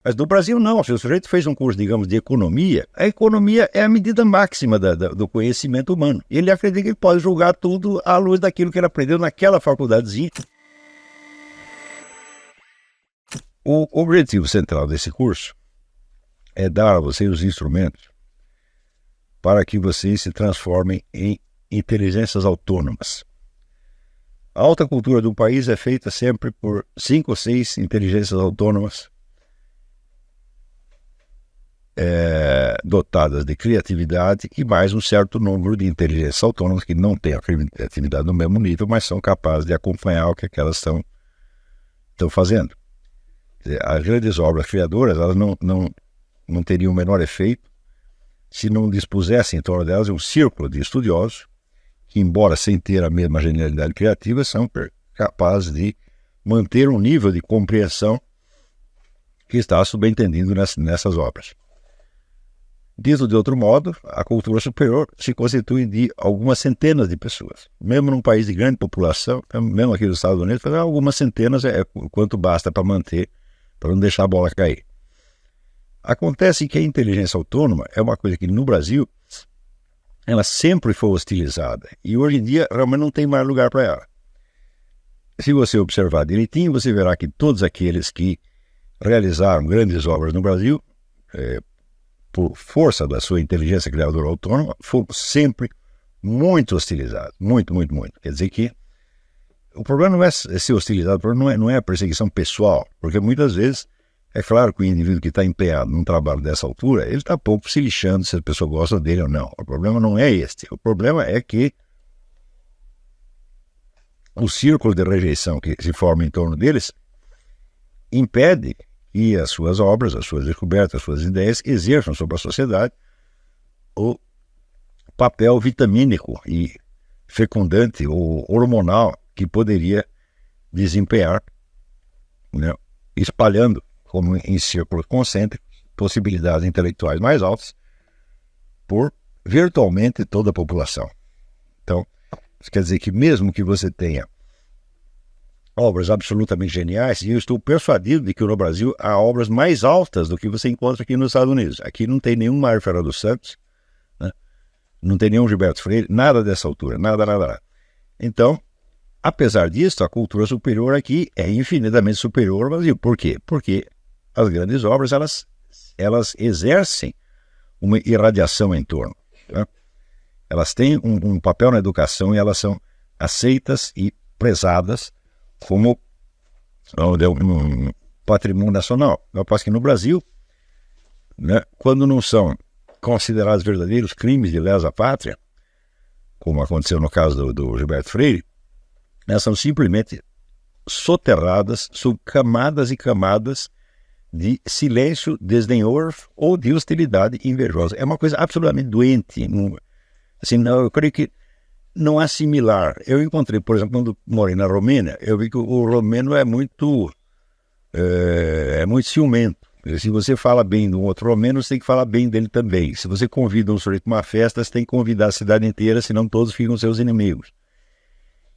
Mas no Brasil não, se o sujeito fez um curso, digamos, de economia, a economia é a medida máxima do conhecimento humano. Ele acredita que ele pode julgar tudo à luz daquilo que ele aprendeu naquela faculdadezinha. O objetivo central desse curso é dar a vocês os instrumentos para que vocês se transformem em inteligências autônomas. A alta cultura do país é feita sempre por 5 ou 6 inteligências autônomas dotadas de criatividade e mais um certo número de inteligências autônomas que não têm a criatividade no mesmo nível, mas são capazes de acompanhar o que elas estão fazendo. As grandes obras criadoras elas não teriam o menor efeito se não dispusessem em torno delas um círculo de estudiosos que, embora sem ter a mesma genialidade criativa, são capazes de manter um nível de compreensão que está subentendido nessas obras. Dito de outro modo, a cultura superior se constitui de algumas centenas de pessoas. Mesmo num país de grande população, mesmo aqui nos Estados Unidos, algumas centenas é quanto basta para manter, para não deixar a bola cair. Acontece que a inteligência autônoma é uma coisa que no Brasil ela sempre foi hostilizada e hoje em dia realmente não tem mais lugar para ela. Se você observar direitinho, você verá que todos aqueles que realizaram grandes obras no Brasil, por força da sua inteligência criadora autônoma, foram sempre muito hostilizados. Muito, muito, muito. Quer dizer que o problema não é ser hostilizado, o problema não é a perseguição pessoal, porque muitas vezes é claro que o indivíduo que está empenhado num trabalho dessa altura, ele está pouco se lixando se a pessoa gosta dele ou não. O problema não é este. O problema é que o círculo de rejeição que se forma em torno deles impede que as suas obras, as suas descobertas, as suas ideias exerçam sobre a sociedade o papel vitamínico e fecundante ou hormonal que poderia desempenhar, né, espalhando como em círculos concêntricos, possibilidades intelectuais mais altas por virtualmente toda a população. Então, isso quer dizer que mesmo que você tenha obras absolutamente geniais, e eu estou persuadido de que no Brasil há obras mais altas do que você encontra aqui nos Estados Unidos. Aqui não tem nenhum Mário Ferreira dos Santos, né? Não tem nenhum Gilberto Freire, nada dessa altura, nada. Então, apesar disso, a cultura superior aqui é infinitamente superior ao Brasil. Por quê? Porque as grandes obras, elas exercem uma irradiação em torno, né? Elas têm um papel na educação e elas são aceitas e prezadas como um patrimônio nacional. Eu acho que no Brasil, né, quando não são considerados verdadeiros crimes de lesa pátria, como aconteceu no caso do Gilberto Freire, elas são simplesmente soterradas sob camadas e camadas de silêncio desdenhoso ou de hostilidade invejosa. É uma coisa absolutamente doente. Assim, eu creio que não há similar. Eu encontrei, por exemplo, quando morei na Romênia, eu vi que o romeno é muito ciumento. Se você fala bem de um outro romeno, você tem que falar bem dele também. Se você convida um sujeito para uma festa, você tem que convidar a cidade inteira, senão todos ficam seus inimigos.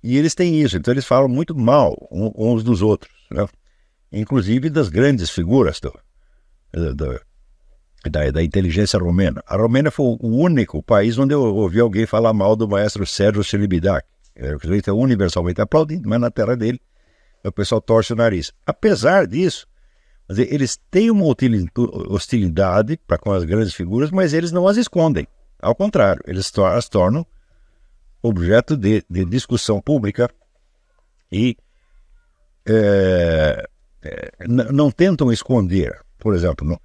E eles têm isso, então eles falam muito mal uns dos outros, né? Inclusive das grandes figuras da inteligência romena. A Romênia foi o único país onde eu ouvi alguém falar mal do maestro Sérgio Celibidache. Ele é universalmente aplaudido, mas na terra dele o pessoal torce o nariz. Apesar disso, eles têm uma hostilidade para com as grandes figuras, mas eles não as escondem. Ao contrário, eles as tornam objeto de discussão pública e não tentam esconder. Por exemplo,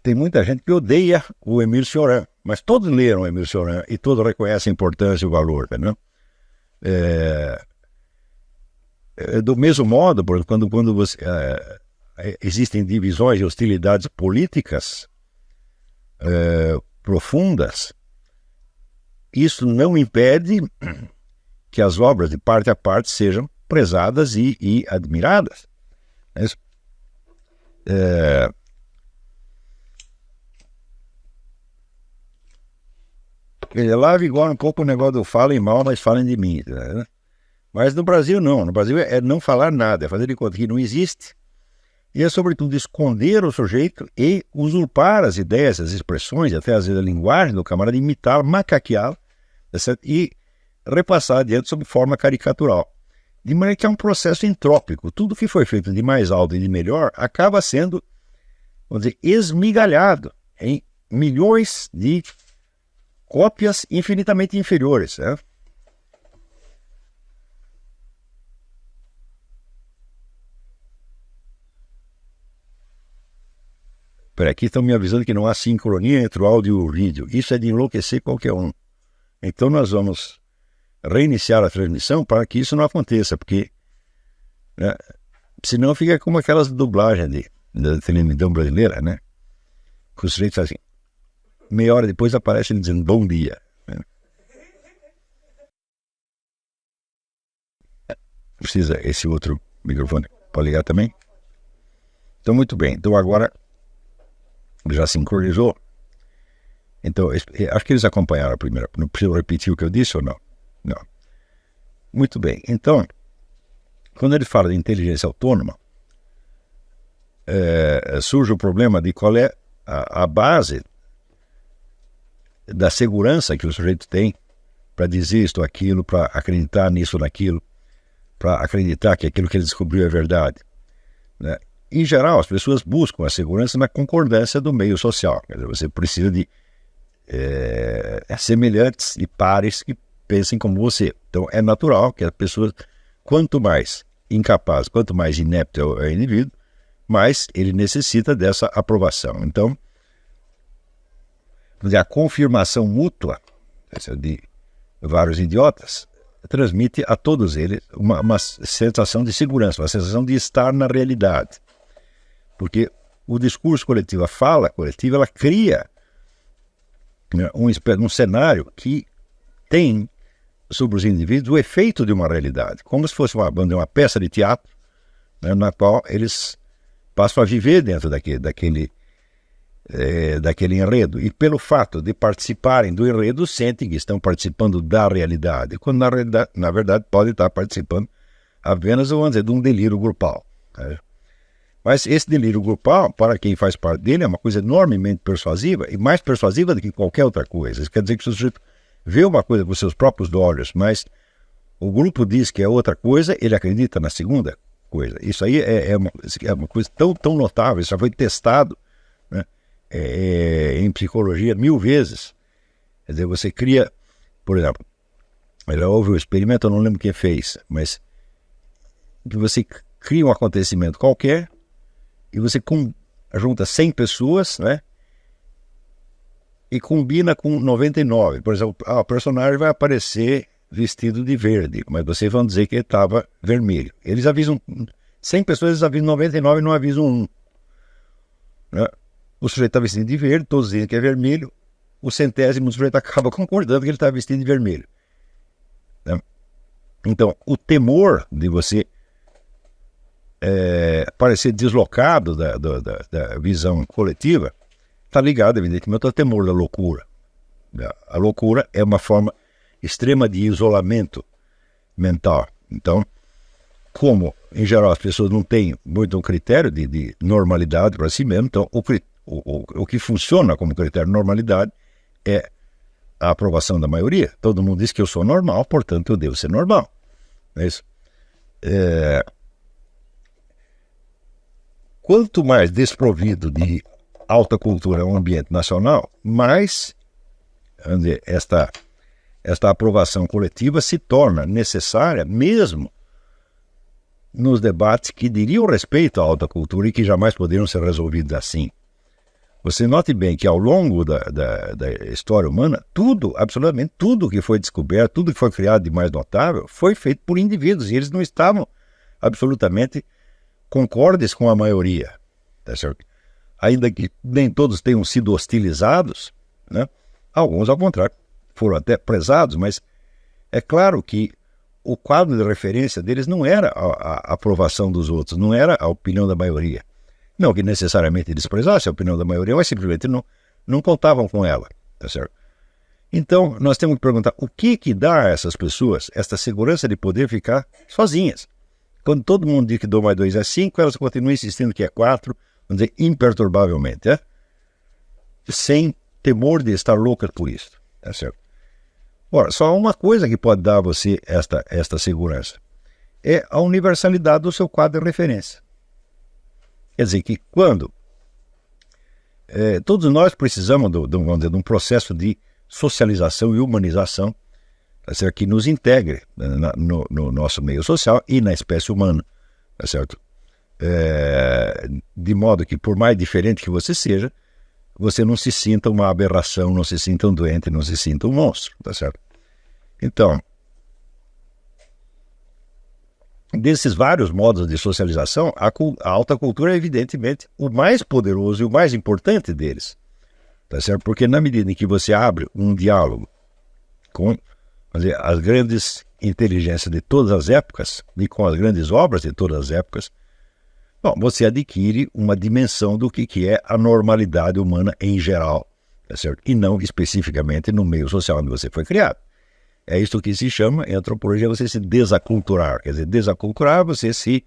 tem muita gente que odeia o Émile Cioran, mas todos leram o Émile Cioran e todos reconhecem a importância e o valor, né? Do mesmo modo, quando você, existem divisões e hostilidades políticas profundas, isso não impede que as obras de parte a parte sejam prezadas e admiradas. Lá vigora um pouco o negócio do falem mal, mas falem de mim, né? Mas no Brasil não. No Brasil é não falar nada, é fazer de conta que não existe, e é, sobretudo, esconder o sujeito e usurpar as ideias, as expressões, até às vezes a linguagem do camarada, imitar, macaqueá-lo, tá certo? E repassar adiante sob forma caricatural. De maneira que é um processo entrópico. Tudo que foi feito de mais alto e de melhor acaba sendo, vamos dizer, esmigalhado em milhões de cópias infinitamente inferiores, né? Peraí, aqui estão me avisando que não há sincronia entre o áudio e o vídeo. Isso é de enlouquecer qualquer um. Então nós vamos reiniciar a transmissão para que isso não aconteça, porque, né, senão fica como aquelas dublagens da televisão brasileira, né? Que o sujeito faz assim, meia hora depois aparece ele dizendo bom dia, né? Precisa esse outro microfone para ligar também? Então, muito bem. Então, agora já sincronizou. Então, acho que eles acompanharam a primeira. Não preciso repetir o que eu disse ou não? Não. Muito bem. Então, quando ele fala de inteligência autônoma, surge o problema de qual é a base da segurança que o sujeito tem para dizer isto ou aquilo, para acreditar nisso ou naquilo, para acreditar que aquilo que ele descobriu é verdade, né? Em geral, as pessoas buscam a segurança na concordância do meio social. Quer dizer, você precisa de semelhantes e pares que pensem como você. Então, é natural que a pessoa, quanto mais incapaz, quanto mais inepto é o indivíduo, mais ele necessita dessa aprovação. Então, a confirmação mútua de vários idiotas transmite a todos eles uma sensação de segurança, uma sensação de estar na realidade. Porque o discurso coletivo, a fala coletiva, ela cria, né, um cenário que tem sobre os indivíduos o efeito de uma realidade, como se fosse uma peça de teatro, né, na qual eles passam a viver dentro daquele enredo, e pelo fato de participarem do enredo sentem que estão participando da realidade, quando na verdade podem estar participando apenas, vamos dizer, de um delírio grupal, né? Mas esse delírio grupal, para quem faz parte dele, é uma coisa enormemente persuasiva, e mais persuasiva do que qualquer outra coisa. Isso quer dizer que o sujeito vê uma coisa com seus próprios olhos, mas o grupo diz que é outra coisa, ele acredita na segunda coisa. Isso aí é uma coisa tão notável, isso já foi testado, né, em psicologia 1000 vezes. Quer dizer, você cria, por exemplo, houve um experimento, eu não lembro quem fez, mas que você cria um acontecimento qualquer e você junta 100 pessoas, né, e combina com 99. Por exemplo, o personagem vai aparecer vestido de verde, mas vocês vão dizer que ele estava vermelho. Eles avisam 100 pessoas, eles avisam 99 e não avisam 1. Né? O sujeito está vestido de verde, todos dizem que é vermelho, o centésimo sujeito acaba concordando que ele está vestido de vermelho. Né? Então, o temor de você parecer deslocado da visão coletiva está ligado, evidentemente, ao temor da loucura. A loucura é uma forma extrema de isolamento mental. Então, como, em geral, as pessoas não têm muito um critério de normalidade para si mesmo, então o que funciona como critério de normalidade é a aprovação da maioria. Todo mundo diz que eu sou normal, portanto eu devo ser normal. Não é isso? Quanto mais desprovido de alta cultura é um ambiente nacional, mais esta aprovação coletiva se torna necessária mesmo nos debates que diriam respeito à alta cultura e que jamais poderiam ser resolvidos assim. Você note bem que ao longo da história humana, absolutamente tudo que foi descoberto, tudo que foi criado de mais notável, foi feito por indivíduos, e eles não estavam absolutamente concordes com a maioria, tá certo? Ainda que nem todos tenham sido hostilizados, né? Alguns, ao contrário, foram até prezados, mas é claro que o quadro de referência deles não era a aprovação dos outros, não era a opinião da maioria. Não que necessariamente desprezasse a opinião da maioria, mas simplesmente não contavam com ela, tá certo? Então, nós temos que perguntar o que dá a essas pessoas esta segurança de poder ficar sozinhas. Quando todo mundo diz que 2 mais 2 é 5, elas continuam insistindo que é 4, vamos dizer, imperturbavelmente, sem temor de estar loucas por isso. Tá certo? Ora, só uma coisa que pode dar a você esta segurança é a universalidade do seu quadro de referência. Quer dizer que quando todos nós precisamos vamos dizer, de um processo de socialização e humanização, tá certo? Que nos integre no nosso meio social e na espécie humana, tá certo? De modo que, por mais diferente que você seja, você não se sinta uma aberração, não se sinta um doente, não se sinta um monstro, tá certo? Então, desses vários modos de socialização, a alta cultura é evidentemente o mais poderoso e o mais importante deles, tá certo? Porque na medida em que você abre um diálogo com as grandes inteligências de todas as épocas e com as grandes obras de todas as épocas, bom, você adquire uma dimensão do que é a normalidade humana em geral, tá certo? E não especificamente no meio social onde você foi criado. É isso que se chama, em antropologia, você se desaculturar. Quer dizer, desaculturar, você se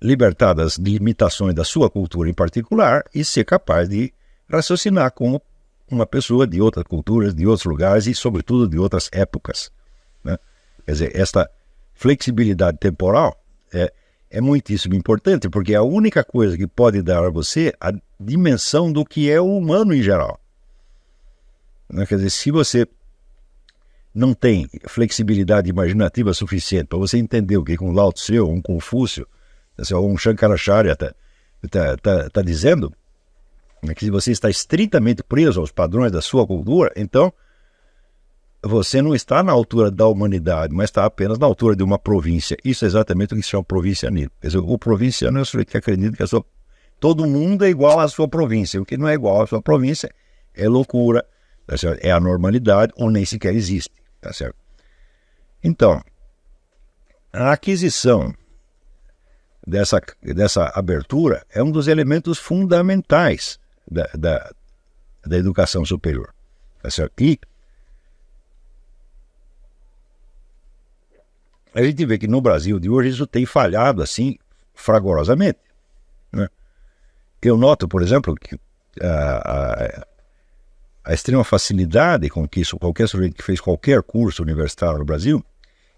libertar das limitações da sua cultura em particular e ser capaz de raciocinar como uma pessoa de outras culturas, de outros lugares e, sobretudo, de outras épocas, né? Quer dizer, esta flexibilidade temporal é muitíssimo importante, porque é a única coisa que pode dar a você a dimensão do que é o humano em geral, né? Quer dizer, se você não tem flexibilidade imaginativa suficiente para você entender o que um Lao Tse, ou um Confúcio, ou um Shankaracharya está dizendo, é que se você está estritamente preso aos padrões da sua cultura, então você não está na altura da humanidade, mas está apenas na altura de uma província. Isso é exatamente o que se chama provincianismo. Quer dizer, o provinciano é o sujeito que acredita que todo mundo é igual à sua província. O que não é igual à sua província é loucura, tá certo? É anormalidade ou nem sequer existe. Tá certo? Então, a aquisição dessa abertura é um dos elementos fundamentais da educação superior. Tá certo? E a gente vê que no Brasil de hoje isso tem falhado assim fragorosamente, né? Eu noto, por exemplo, que a extrema facilidade com que qualquer sujeito que fez qualquer curso universitário no Brasil,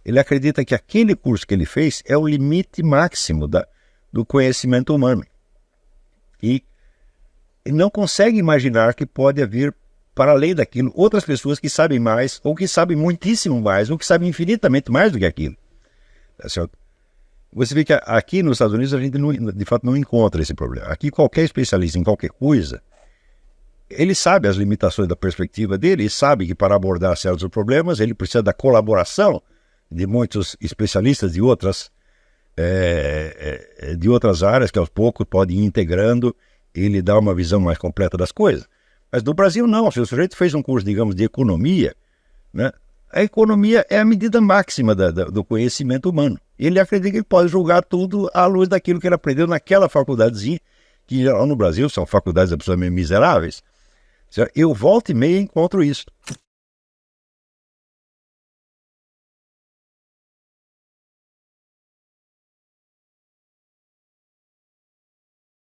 ele acredita que aquele curso que ele fez é o limite máximo do conhecimento humano. E não consegue imaginar que pode haver, para além daquilo, outras pessoas que sabem mais, ou que sabem muitíssimo mais, ou que sabem infinitamente mais do que aquilo. Tá certo? Você vê que aqui nos Estados Unidos a gente de fato não encontra esse problema. Aqui qualquer especialista em qualquer coisa, ele sabe as limitações da perspectiva dele, e sabe que para abordar certos problemas ele precisa da colaboração de muitos especialistas de outras áreas que aos poucos podem ir integrando e lhe dar uma visão mais completa das coisas. Mas no Brasil não, se o sujeito fez um curso, digamos, de economia, né, a economia é a medida máxima do conhecimento humano. Ele acredita que ele pode julgar tudo à luz daquilo que ele aprendeu naquela faculdadezinha, que em geral no Brasil são faculdades absolutamente miseráveis. Eu volto e meia encontro isso.